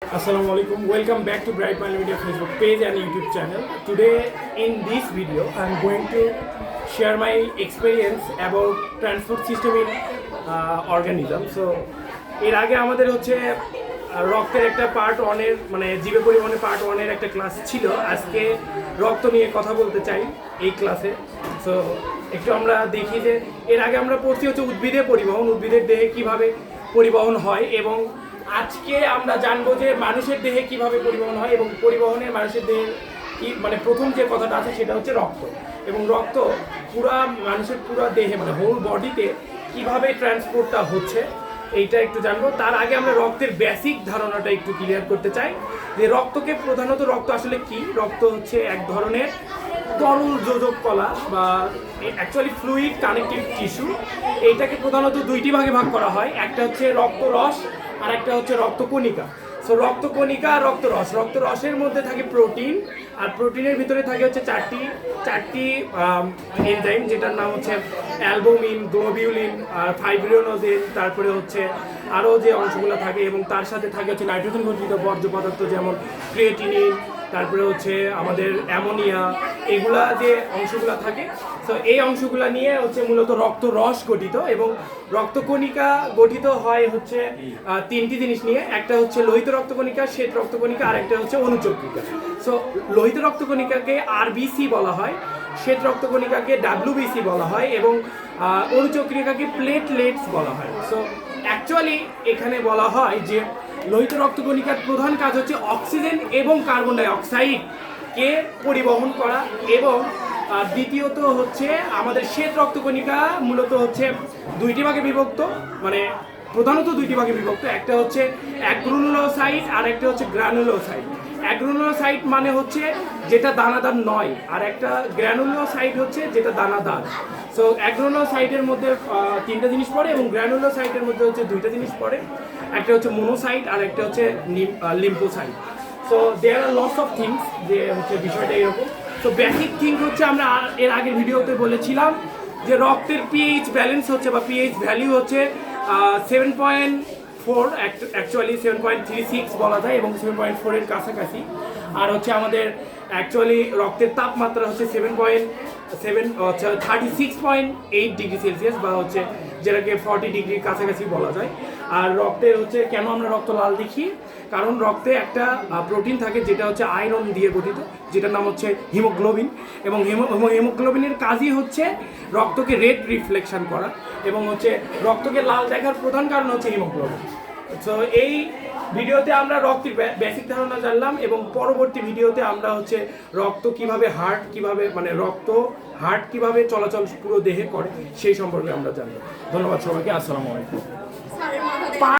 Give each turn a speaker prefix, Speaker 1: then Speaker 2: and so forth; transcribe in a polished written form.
Speaker 1: Assalamualaikum. Welcome back to Bright Mind Media Facebook page and YouTube channel. Today in this video I'm going to share my experience about transport system in organism. So এর আগে আমাদের হচ্ছে রক্তের একটা part 1 এর মানে জীবে পরিবহনের পার্ট 1 এর একটা ক্লাস ছিল। আজকে রক্ত নিয়ে কথা বলতে চাই এই ক্লাসে। সো একটু আমরা দেখি যে এর আগে আমরা পড়ছি হচ্ছে উদ্ভিদের পরিবহন, উদ্ভিদের দেহে কিভাবে পরিবহন হয়, এবং আজকে আমরা জানবো যে মানুষের দেহে কিভাবে পরিবহন হয় এবং পরিবহনের মানুষের দেহে কি মানে প্রথম যে কথাটা আছে সেটা হচ্ছে রক্ত, এবং রক্ত পুরা মানুষের পুরো দেহে মানে হোল বডিতে কিভাবে ট্রান্সপোর্টটা হচ্ছে এইটা একটু জানবো। তার আগে আমরা রক্তের বেসিক ধারণাটা একটু ক্লিয়ার করতে চাই যে রক্তকে প্রধানত রক্ত আসলে কি। রক্ত হচ্ছে এক ধরনের তরল যোজক কলা বা অ্যাকচুয়ালি ফ্লুইড কানেকটিভ টিস্যু। এইটাকে প্রধানত দুইটি ভাগে ভাগ করা হয়, একটা হচ্ছে রক্তরস আর একটা হচ্ছে রক্তকণিকা। সো রক্তকণিকা আর রক্তরস, রক্তরসের মধ্যে থাকে প্রোটিন, আর প্রোটিনের ভিতরে থাকে হচ্ছে চারটি এনজাইম, যেটার নাম হচ্ছে অ্যালবুমিন, গ্লোবিউলিন আর ফাইব্রিনোজেন, তারপরে হচ্ছে আরও যে অংশগুলো থাকে, এবং তার সাথে থাকে হচ্ছে নাইট্রোজেন ঘটিত বর্জ্য পদার্থ যেমন ক্রিয়েটিনিন, তারপরে হচ্ছে আমাদের অ্যামোনিয়া, এগুলা যে অংশগুলো থাকে। তো এই অংশগুলো নিয়ে হচ্ছে মূলত রক্তরস গঠিত, এবং রক্তকণিকা গঠিত হয় হচ্ছে তিনটি জিনিস নিয়ে। একটা হচ্ছে লোহিত রক্তকণিকা, শ্বেত রক্তকণিকা, আর একটা হচ্ছে অনুচক্রিকা। সো লোহিত রক্তকণিকাকে আরবিসি বলা হয়, শ্বেত রক্তকণিকাকে ডাব্লিউবিসি বলা হয়, এবং অনুচক্রিকাকে প্লেটলেটস বলা হয়। সো অ্যাকচুয়ালি এখানে বলা হয় যে লোহিত রক্তকণিকার প্রধান কাজ হচ্ছে অক্সিজেন এবং কার্বন ডাই অক্সাইডকে পরিবহন করা, এবং দ্বিতীয়ত হচ্ছে আমাদের শ্বেত রক্তকণিকা মূলত হচ্ছে দুইটি ভাগে বিভক্ত, মানে প্রধানত দুইটি ভাগে বিভক্ত। একটা হচ্ছে অ্যাগ্রানুলোসাইট আর একটা হচ্ছে গ্রানুলোসাইট। অ্যাগ্রানুলোসাইট মানে হচ্ছে যেটা দানাদার নয়, আর একটা গ্রানুলোসাইট হচ্ছে যেটা দানাদার। সো অ্যাগ্রানুলোসাইটের মধ্যে তিনটা জিনিস পড়ে, এবং গ্রানুলোসাইটের মধ্যে হচ্ছে দুইটা জিনিস পড়ে, একটা হচ্ছে মোনোসাইট আর একটা হচ্ছে lymphocyte. So there are lots of things, যে হচ্ছে বিষয়টা এরকম। তো বেসিক থিং হচ্ছে আমরা এর আগের ভিডিওতে বলেছিলাম যে রক্তের পিএইচ ব্যালেন্স হচ্ছে বা পিএইচ ভ্যালু হচ্ছে 7.4, অ্যাকচুয়ালি 7.36 বলা যায়, এবং 7.4 এর কাছাকাছি। আর হচ্ছে আমাদের অ্যাকচুয়ালি রক্তের তাপমাত্রা হচ্ছে 36.8 ডিগ্রি সেলসিয়াস, বা হচ্ছে যেটাকে 40 ডিগ্রির কাছাকাছি বলা যায়। আর রক্তের হচ্ছে কেন আমরা রক্ত লাল দেখি, কারণ রক্তে একটা প্রোটিন থাকে যেটা হচ্ছে আয়রন দিয়ে গঠিত, যেটার নাম হচ্ছে হিমোগ্লোবিন, এবং হিমোগ্লোবিনের কাজই হচ্ছে রক্তকে রেড রিফ্লেকশন করা, এবং হচ্ছে রক্তকে লাল দেখার প্রধান কারণ হচ্ছে হিমোগ্লোবিন। সো এই ভিডিওতে আমরা রক্তের বেসিক ধারণা জানলাম, এবং পরবর্তী ভিডিওতে আমরা হচ্ছে রক্ত কিভাবে হার্ট কিভাবে চলাচল পুরো দেহে করে সেই সম্পর্কে আমরা জানবো। ধন্যবাদ সবাইকে, আসসালামু আলাইকুম।